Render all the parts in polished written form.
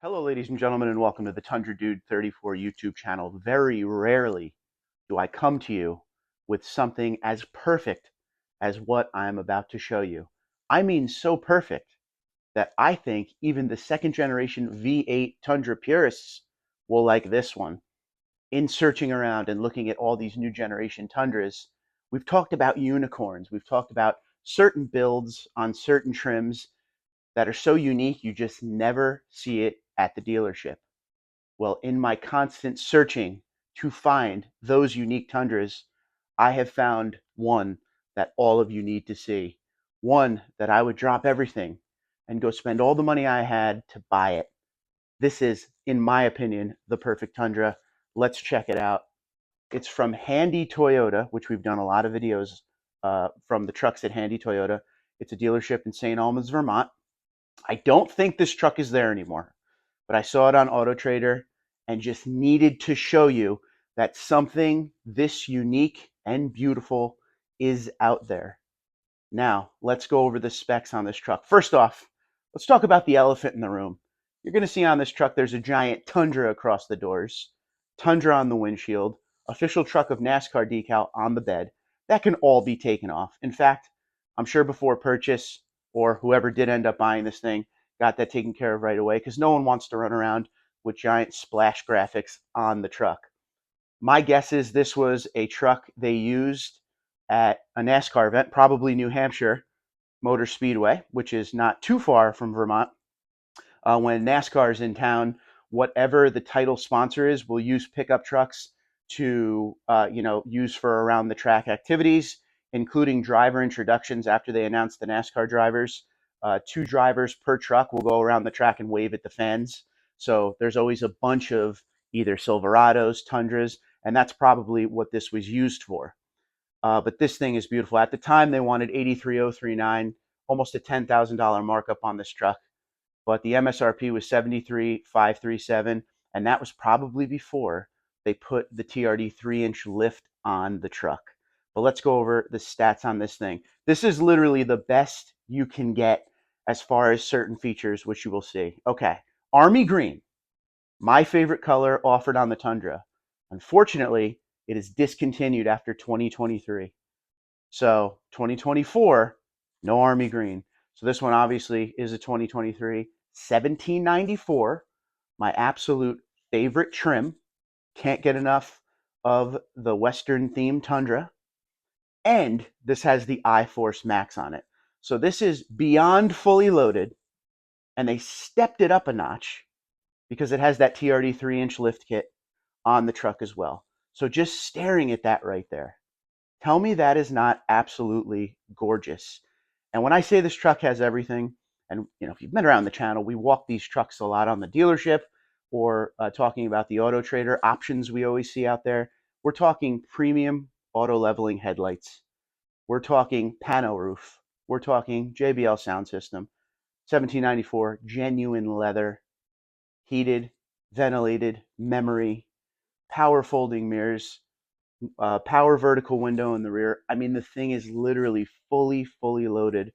Hello, ladies and gentlemen, and welcome to the Tundra Dude 34 YouTube channel. Very rarely do I come to you with something as perfect as what I'm about to show you. I mean, so perfect that I think even the second generation V8 Tundra purists will like this one. In searching around and looking at all these new generation Tundras, we've talked about unicorns. We've talked about certain builds on certain trims that are so unique you just never see it at the dealership. Well, in my constant searching to find those unique Tundras, I have found one that all of you need to see. One that I would drop everything and go spend all the money I had to buy it. This is, in my opinion, the perfect Tundra. Let's check it out. It's from Handy Toyota, which we've done a lot of videos from the trucks at Handy Toyota. It's a dealership in St. Albans, Vermont. I don't think this truck is there anymore, but I saw it on Auto Trader and just needed to show you that something this unique and beautiful is out there. Now, let's go over the specs on this truck. First off, let's talk about the elephant in the room. You're going to see on this truck there's a giant Tundra across the doors, Tundra on the windshield, official truck of NASCAR decal on the bed. That can all be taken off. In fact, I'm sure before purchase, or whoever did end up buying this thing got that taken care of right away, because no one wants to run around with giant splash graphics on the truck. My guess is this was a truck they used at a NASCAR event, probably New Hampshire Motor Speedway, which is not too far from Vermont. When NASCAR is in town, whatever the title sponsor is, will use pickup trucks to use for around the track activities, including driver introductions. After they announce the NASCAR drivers, 2 drivers per truck will go around the track and wave at the fans. So there's always a bunch of either Silverados, Tundras, and that's probably what this was used for. But this thing is beautiful. At the time, they wanted 83,039, almost a $10,000 markup on this truck. But the MSRP was 73,537, and that was probably before they put the TRD 3-inch lift on the truck. But let's go over the stats on this thing. This is literally the best you can get as far as certain features, which you will see. Okay, Army Green, my favorite color offered on the Tundra. Unfortunately, it is discontinued after 2023. So 2024, no Army Green. So this one obviously is a 2023 1794, my absolute favorite trim. Can't get enough of the Western themed Tundra. And this has the I-Force Max on it. So this is beyond fully loaded, and they stepped it up a notch because it has that TRD 3-inch lift kit on the truck as well. So just staring at that right there, tell me that is not absolutely gorgeous. And when I say this truck has everything, and if you've been around the channel, we walk these trucks a lot on the dealership or talking about the Auto Trader options we always see out there. We're talking premium auto leveling headlights. We're talking pano roof. We're talking JBL sound system. 1794 genuine leather, heated, ventilated, memory, power folding mirrors, power vertical window in the rear. I mean, the thing is literally fully loaded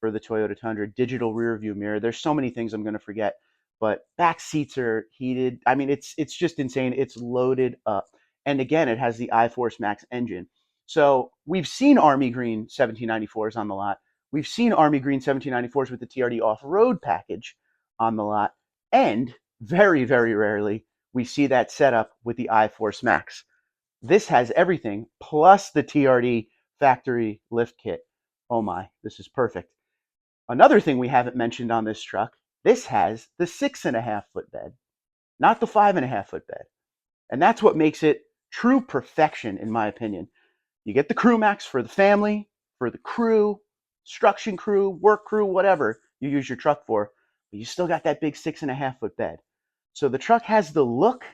for the Toyota Tundra. Digital rear view mirror. There's so many things I'm going to forget, but back seats are heated. I mean, it's just insane. It's loaded up. And again, it has the I-Force Max engine. So we've seen Army Green 1794s on the lot. We've seen Army Green 1794s with the TRD off-road package on the lot. And very, very rarely we see that setup with the I-Force Max. This has everything, plus the TRD factory lift kit. Oh my, this is perfect. Another thing we haven't mentioned on this truck, this has the 6.5-foot bed, not the 5.5-foot bed. And that's what makes it true perfection, in my opinion. You get the Crew Max for the family, for the crew, construction crew, work crew, whatever you use your truck for, but you still got that big 6.5-foot bed. So the truck has the look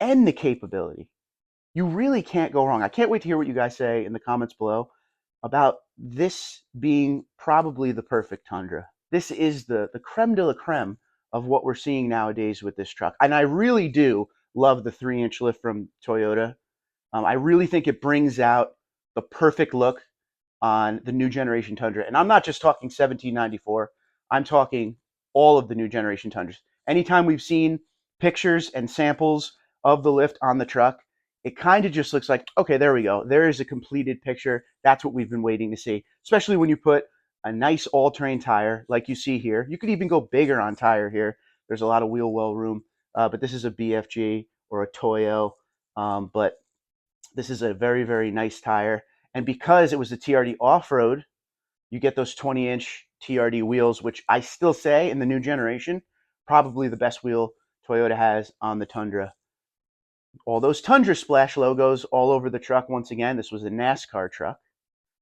and the capability. You really can't go wrong. I can't wait to hear what you guys say in the comments below about this being probably the perfect Tundra. This is the creme de la creme of what we're seeing nowadays with this truck. And I really do love the 3-inch lift from Toyota. I really think it brings out the perfect look on the new generation Tundra. And I'm not just talking 1794. I'm talking all of the new generation Tundras. Anytime we've seen pictures and samples of the lift on the truck, it kind of just looks like, okay, there we go. There is a completed picture. That's what we've been waiting to see, especially when you put a nice all-terrain tire like you see here. You could even go bigger on tire here. There's a lot of wheel well room, but this is a BFG or a Toyo, but this is a very, very nice tire. And because it was a TRD off-road, you get those 20-inch TRD wheels, which I still say in the new generation, probably the best wheel Toyota has on the Tundra. All those Tundra Splash logos all over the truck. Once again, this was a NASCAR truck,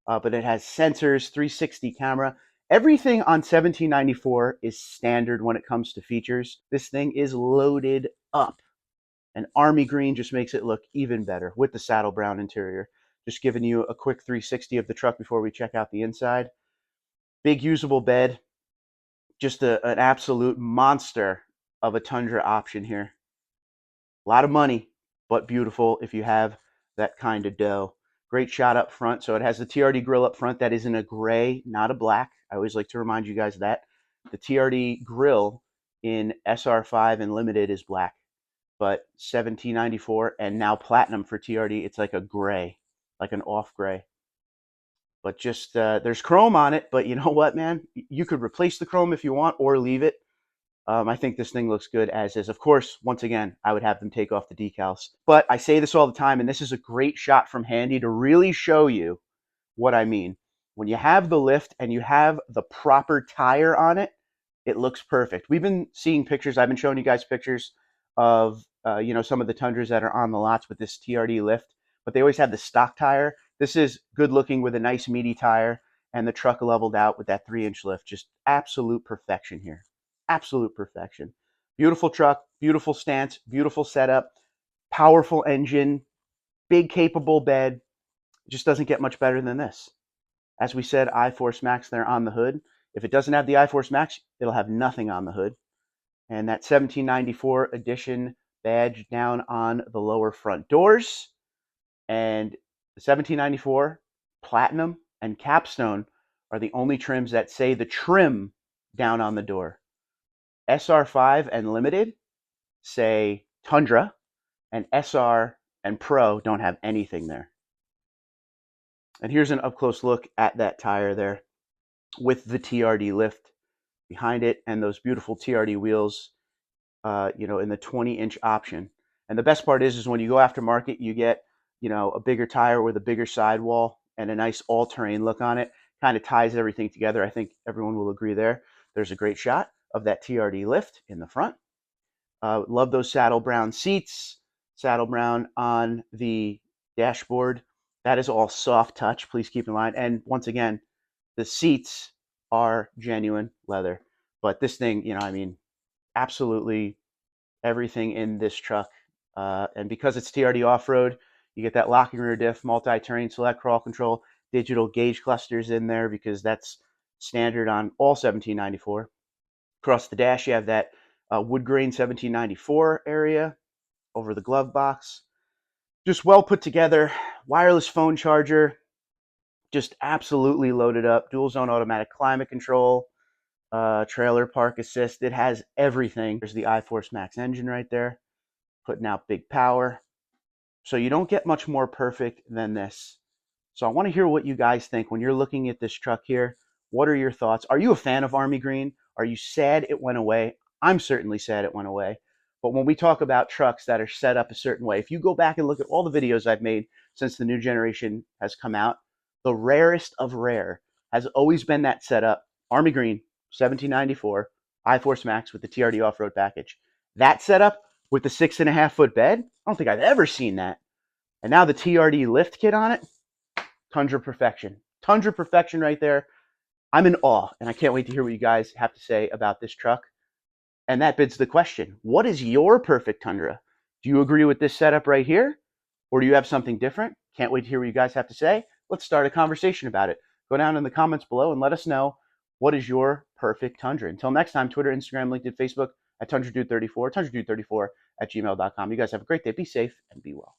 but it has sensors, 360 camera. Everything on 1794 is standard when it comes to features. This thing is loaded up. And army green just makes it look even better with the saddle brown interior. Just giving you a quick 360 of the truck before we check out the inside. Big usable bed. Just an absolute monster of a Tundra option here. A lot of money, but beautiful if you have that kind of dough. Great shot up front. So it has the TRD grill up front. That is in a gray, not a black. I always like to remind you guys of that. The TRD grill in SR5 and Limited is black, but 1794 and now Platinum for TRD, it's like a gray, like an off gray. But just there's chrome on it, but you know what, man? You could replace the chrome if you want or leave it. I think this thing looks good as is. Of course, once again, I would have them take off the decals. But I say this all the time, and this is a great shot from Handy to really show you what I mean. When you have the lift and you have the proper tire on it, it looks perfect. We've been seeing pictures. I've been showing you guys pictures of some of the Tundras that are on the lots with this TRD lift, but they always have the stock tire. This is good looking with a nice meaty tire and the truck leveled out with that 3-inch lift. Just absolute perfection here. Absolute perfection. Beautiful truck, beautiful stance, beautiful setup, powerful engine, big capable bed. It just doesn't get much better than this. As we said, iForce Max there on the hood. If it doesn't have the iForce Max, it'll have nothing on the hood. And that 1794 edition badge down on the lower front doors. And the 1794 Platinum and Capstone are the only trims that say the trim down on the door. SR5 and Limited say Tundra, and SR and Pro don't have anything there. And here's an up-close look at that tire there with the TRD lift behind it and those beautiful TRD wheels, in the 20-inch option. And the best part is when you go aftermarket, you get, a bigger tire with a bigger sidewall and a nice all-terrain look on it. Kind of ties everything together. I think everyone will agree there. There's a great shot of that TRD lift in the front. Love those saddle brown seats, saddle brown on the dashboard. That is all soft touch. Please keep in mind. And once again, the seats are genuine leather. But this thing, absolutely everything in this truck. And because it's TRD off-road, you get that locking rear diff, multi-terrain select crawl control, digital gauge clusters in there because that's standard on all 1794. Across the dash, you have that wood grain 1794 area over the glove box. Just well put together. Wireless phone charger. Just absolutely loaded up. Dual zone automatic climate control. Trailer park assist. It has everything. There's the iForce Max engine right there, putting out big power. So you don't get much more perfect than this. So I want to hear what you guys think when you're looking at this truck here. What are your thoughts? Are you a fan of Army Green? Are you sad it went away? I'm certainly sad it went away. But when we talk about trucks that are set up a certain way, if you go back and look at all the videos I've made since the new generation has come out, the rarest of rare has always been that setup. Army Green, 1794, iForce Max with the TRD off-road package. That setup with the 6.5-foot bed, I don't think I've ever seen that. And now the TRD lift kit on it, Tundra perfection. Tundra perfection right there. I'm in awe, and I can't wait to hear what you guys have to say about this truck. And that bids the question, what is your perfect Tundra? Do you agree with this setup right here? Or do you have something different? Can't wait to hear what you guys have to say. Let's start a conversation about it. Go down in the comments below and let us know what is your perfect Tundra. Until next time, Twitter, Instagram, LinkedIn, Facebook at TundraDude34, TundraDude34 at gmail.com. You guys have a great day. Be safe and be well.